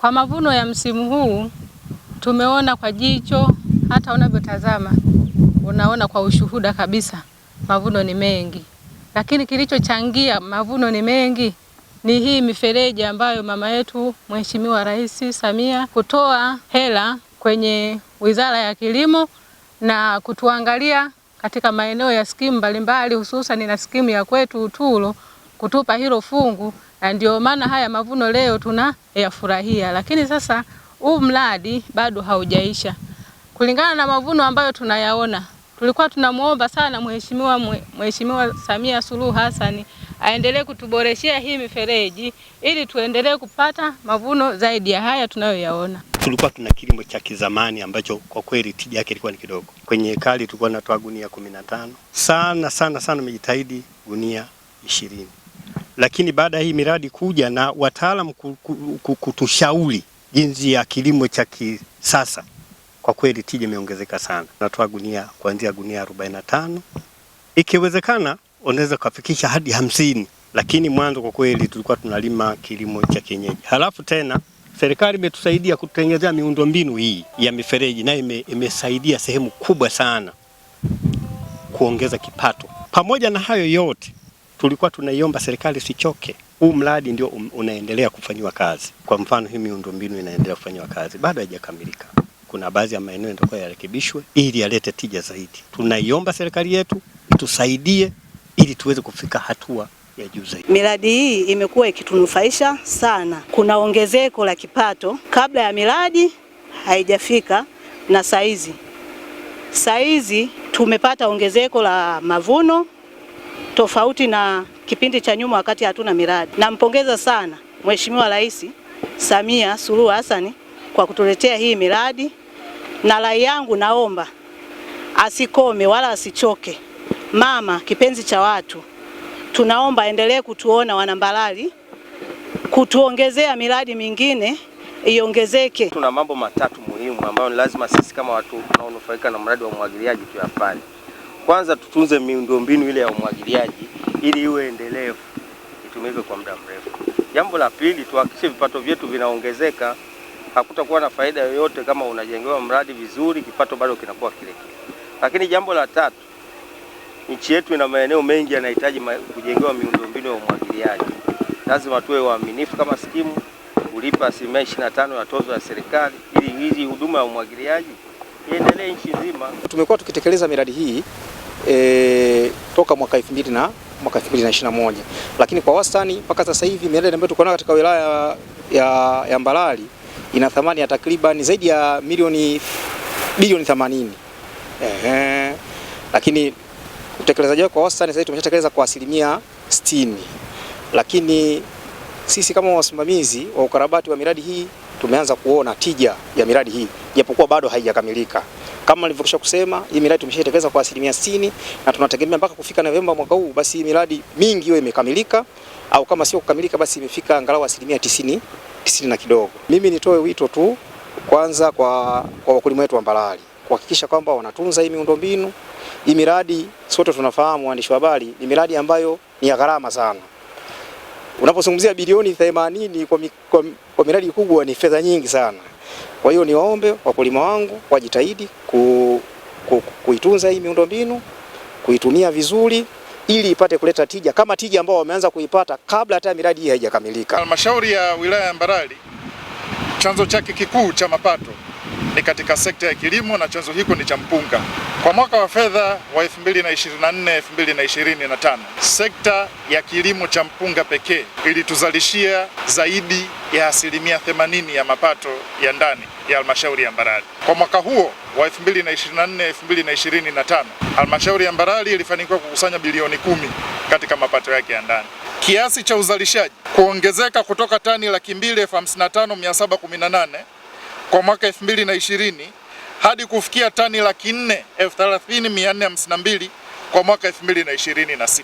Kwa mavuno ya msimu huu tumeona kwa jicho, hata unavyotazama unaona kwa ushuhuda kabisa mavuno ni mengi. Lakini kilichochangia mavuno ni mengi ni hii mifereji ambayo mama yetu Mheshimiwa Rais Samia kutoa hela kwenye Wizara ya Kilimo na kutuangalia katika maeneo ya skimu mbalimbali, hususan na skimu ya kwetu Utulo, kutupa hilo fungu, na ndio maana haya mavuno leo tunayafurahia. Lakini sasa huu mradi bado haujaisha. Kulingana na mavuno ambayo tunayaona, tulikuwa tunamuomba sana Mheshimiwa Samia Suluhu Hassan aendelee kutuboreshea hii mifereji ili tuendelee kupata mavuno zaidi ya haya tunayoyaona. Tulikuwa tuna kilimo cha kizamani ambacho kwa kweli tija yake ilikuwa ni kidogo. Kwenye ekari tulikuwa tunatoa gunia 15. Sana umejitahidi gunia 20. Lakini baada ya hii miradi kuja na wataalamu kutushauri jinsi ya kilimo cha kisasa, kwa kweli tija imeongezeka sana. Natoa gunia kuanzia gunia 45. Ikiwezekana unaweza kufikisha hadi 50. Lakini mwanzo kwa kweli tulikuwa tunalima kilimo cha kienyeji. Halafu tena serikali imetusaidia kutengeneza miundombinu hii ya mifereji, na imesaidia sehemu kubwa sana kuongeza kipato. Pamoja na hayo yote, tulikuwa tunaiomba serikali sichoke. Huu mradi ndio unaendelea kufanywa kazi. Kwa mfano hii miundombinu inaendelea kufanywa kazi, bado haijakamilika. Kuna baadhi ya maeneo yanatakiwa yarekebishwe ili yalete tija zaidi. Tunaiomba serikali yetu itusaidie ili tuweze kufika hatua ya juu zaidi. Miradi hii imekuwa ikitunufaisha sana. Kuna ongezeko la kipato kabla ya miradi haijafika, na saizi tumepata ongezeko la mavuno tofauti na kipindi cha nyuma wakati hatuna miradi. Nampongeza sana Mheshimiwa Rais Samia Suluhu Hassan kwa kutuletea hii miradi, na rai yangu naomba asikome wala asichoke. Mama kipenzi cha watu, tunaomba endelee kutuona Wanambalali, kutuongezea miradi mingine iongezeke. Tuna mambo matatu muhimu ambayo ni lazima sisi kama watu tunaonufaika na mradi wa umwagiliaji tuyafanye. Kwanza, tutunze miundombinu ile ya umwagiliaji ili iwe endelevu, itumike kwa muda mrefu. Jambo la pili, tuhakikishe vipato vyetu vinaongezeka. Hakutakuwa na faida yoyote kama unajengewa mradi vizuri, kipato bado kinakuwa kile kile. Lakini jambo la tatu, nchi yetu ina maeneo mengi yanahitaji kujengewa miundombinu ya umwagiliaji. Lazima tuwe waaminifu kama skimu kulipa 25% ya tozo ya serikali ili hizi huduma ya umwagiliaji iendelee nchi nzima. Tumekuwa tukitekeleza miradi hii toka mwaka 2021, lakini kwa wastani mpaka sasa hivi miradi ambayo tuko nayo katika wilaya ya Mbalali ina thamani ya takriban zaidi ya bilioni 80. Lakini utekelezaji wake kwa wastani sasa tumeshatekeleza kwa 60%. Lakini sisi kama wasimamizi wa ukarabati wa miradi hii tumeanza kuona tija ya miradi hii, japokuwa bado haijakamilika. Kama nilivyokwisha kusema, hii miradi tumeshaitekeleza kwa 60% na tunategemea mpaka kufika Novemba mwaka huu basi miradi mingi iwe imekamilika, au kama sio kukamilika basi imefika angalau 90 na kidogo. Mimi nitoe wito tu kwanza kwa wakulima wetu wa Mbalali kuhakikisha kwamba wanatunza hii miundombinu. Hii miradi sote tunafahamu, waandishi wa habari, ni miradi ambayo ni ya gharama sana. Unapozungumzia bilioni 80 kwa miradi kubwa ni fedha nyingi sana. Kwa hiyo niwaombe wakulima wangu wajitahidi kuitunza hii miundombinu, kuitumia vizuri ili ipate kuleta tija kama tija ambao wameanza kuipata kabla hata miradi hii haijakamilika. Halmashauri ya wilaya ya Mbalali chanzo chake kikuu cha mapato ni katika sekta ya kilimo, na chanzo hiko ni cha mpunga. Kwa mwaka wa fedha wa 2024-2025, sekta ya kilimo cha mpunga pekee ilituzalishia zaidi ya 80% ya mapato ya ndani ya halmashauri ya Mbalali. Kwa mwaka huo wa 2024-2025, halmashauri ya Mbalali ilifanikiwa kukusanya bilioni 10 katika mapato yake ya ndani. Kiasi cha uzalishaji kuongezeka kutoka tani 255,718 kwa mwaka 2020 hadi kufikia tani 430,452 kwa mwaka 2026.